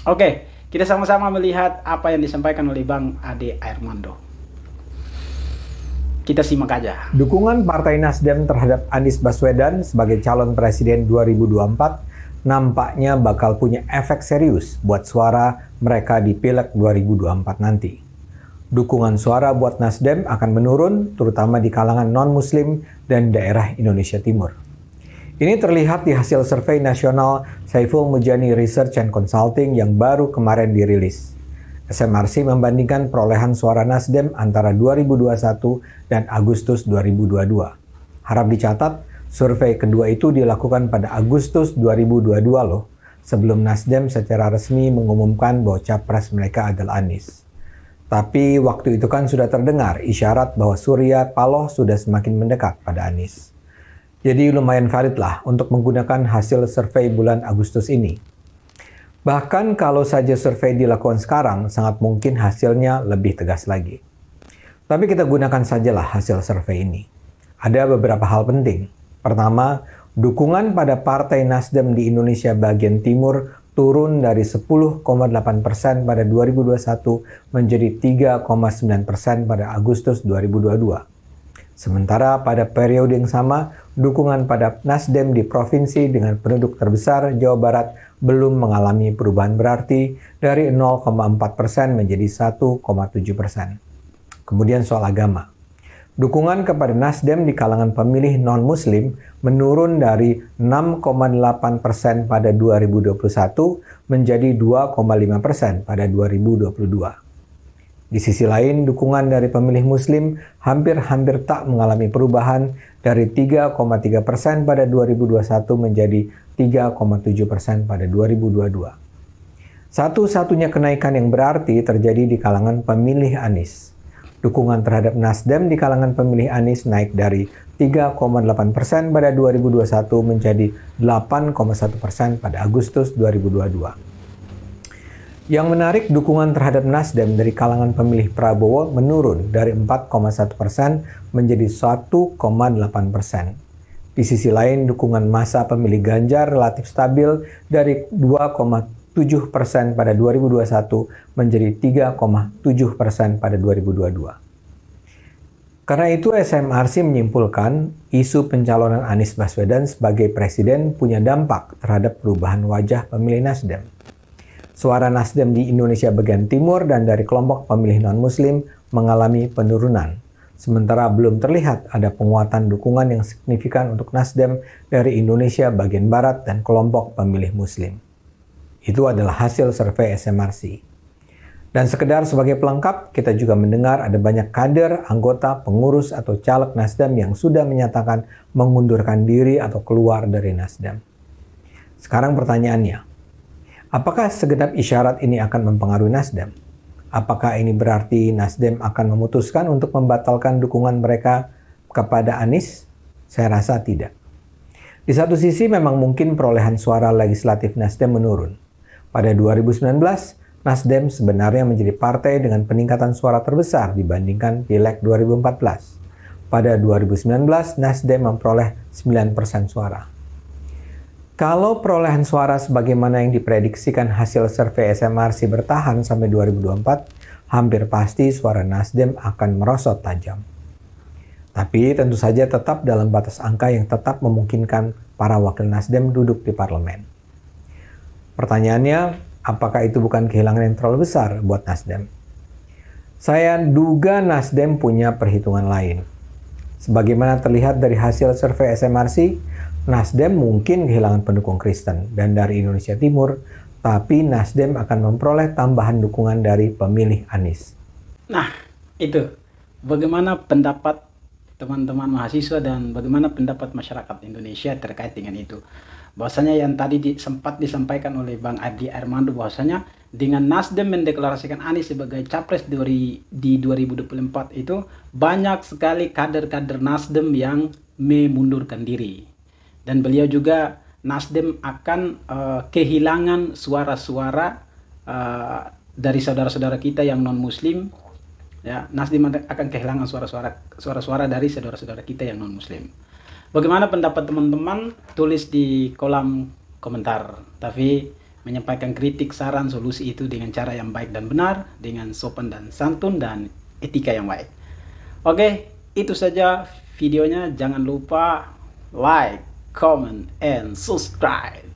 Oke, kita sama-sama melihat apa yang disampaikan oleh Bang Ade Armando. Kita simak aja. Dukungan Partai Nasdem terhadap Anies Baswedan sebagai calon presiden 2024 nampaknya bakal punya efek serius buat suara mereka di Pileg 2024 nanti. Dukungan suara buat Nasdem akan menurun, terutama di kalangan non-Muslim dan daerah Indonesia Timur. Ini terlihat di hasil survei nasional Saiful Mujani Research and Consulting yang baru kemarin dirilis. SMRC membandingkan perolehan suara Nasdem antara 2021 dan Agustus 2022. Harap dicatat, survei kedua itu dilakukan pada Agustus 2022 loh, sebelum Nasdem secara resmi mengumumkan bahwa capres mereka adalah Anies. Tapi waktu itu kan sudah terdengar isyarat bahwa Surya Paloh sudah semakin mendekat pada Anies. Jadi lumayan valid lah untuk menggunakan hasil survei bulan Agustus ini. Bahkan kalau saja survei dilakukan sekarang, sangat mungkin hasilnya lebih tegas lagi. Tapi kita gunakan sajalah hasil survei ini. Ada beberapa hal penting. Pertama, dukungan pada Partai Nasdem di Indonesia bagian timur turun dari 10,8% pada 2021 menjadi 3,9% pada Agustus 2022. Sementara pada periode yang sama, dukungan pada Nasdem di provinsi dengan penduduk terbesar Jawa Barat belum mengalami perubahan berarti dari 0,4% menjadi 1,7%. Kemudian soal agama. Dukungan kepada Nasdem di kalangan pemilih non-Muslim menurun dari 6,8% pada 2021 menjadi 2,5% pada 2022. Di sisi lain, dukungan dari pemilih Muslim hampir tak mengalami perubahan dari 3,3% pada 2021 menjadi 3,7% pada 2022. Satu-satunya kenaikan yang berarti terjadi di kalangan pemilih Anies. Dukungan terhadap Nasdem di kalangan pemilih Anies naik dari 3,8% pada 2021 menjadi 8,1% pada Agustus 2022. Yang menarik, dukungan terhadap Nasdem dari kalangan pemilih Prabowo menurun dari 4,1% menjadi 1,8%. Di sisi lain, dukungan massa pemilih Ganjar relatif stabil dari 2,7% pada 2021 menjadi 3,7% pada 2022. Karena itu, SMRC menyimpulkan isu pencalonan Anies Baswedan sebagai presiden punya dampak terhadap perubahan wajah pemilih Nasdem. Suara Nasdem di Indonesia bagian timur dan dari kelompok pemilih non-Muslim mengalami penurunan. Sementara belum terlihat ada penguatan dukungan yang signifikan untuk Nasdem dari Indonesia bagian barat dan kelompok pemilih Muslim. Itu adalah hasil survei SMRC. Dan sekedar sebagai pelengkap, kita juga mendengar ada banyak kader, anggota, pengurus, atau caleg Nasdem yang sudah menyatakan mengundurkan diri atau keluar dari Nasdem. Sekarang pertanyaannya, apakah segenap isyarat ini akan mempengaruhi Nasdem? Apakah ini berarti Nasdem akan memutuskan untuk membatalkan dukungan mereka kepada Anies? Saya rasa tidak. Di satu sisi memang mungkin perolehan suara legislatif Nasdem menurun. Pada 2019, Nasdem sebenarnya menjadi partai dengan peningkatan suara terbesar dibandingkan Pileg 2014. Pada 2019, Nasdem memperoleh 9% suara. Kalau perolehan suara sebagaimana yang diprediksikan hasil survei SMRC bertahan sampai 2024, hampir pasti suara Nasdem akan merosot tajam. Tapi tentu saja tetap dalam batas angka yang tetap memungkinkan para wakil Nasdem duduk di parlemen. Pertanyaannya, apakah itu bukan kehilangan yang terlalu besar buat Nasdem? Saya duga Nasdem punya perhitungan lain. Sebagaimana terlihat dari hasil survei SMRC, Nasdem mungkin kehilangan pendukung Kristen dan dari Indonesia Timur, tapi Nasdem akan memperoleh tambahan dukungan dari pemilih Anies. Nah, itu. Bagaimana pendapat teman-teman mahasiswa dan bagaimana pendapat masyarakat Indonesia terkait dengan itu? Bahwasanya yang tadi sempat disampaikan oleh Bang Ade Armando bahwasanya dengan Nasdem mendeklarasikan Anies sebagai capres di 2024 itu banyak sekali kader-kader Nasdem yang memundurkan diri. Dan beliau juga Nasdem akan kehilangan suara-suara dari saudara-saudara kita yang non-Muslim. Ya, Nasdem akan kehilangan suara-suara dari saudara-saudara kita yang non-Muslim. Bagaimana pendapat teman-teman? Tulis di kolom komentar. Tapi menyampaikan kritik, saran, solusi itu dengan cara yang baik dan benar, dengan sopan dan santun dan etika yang baik. Oke, itu saja videonya. Jangan lupa like, comment, and subscribe.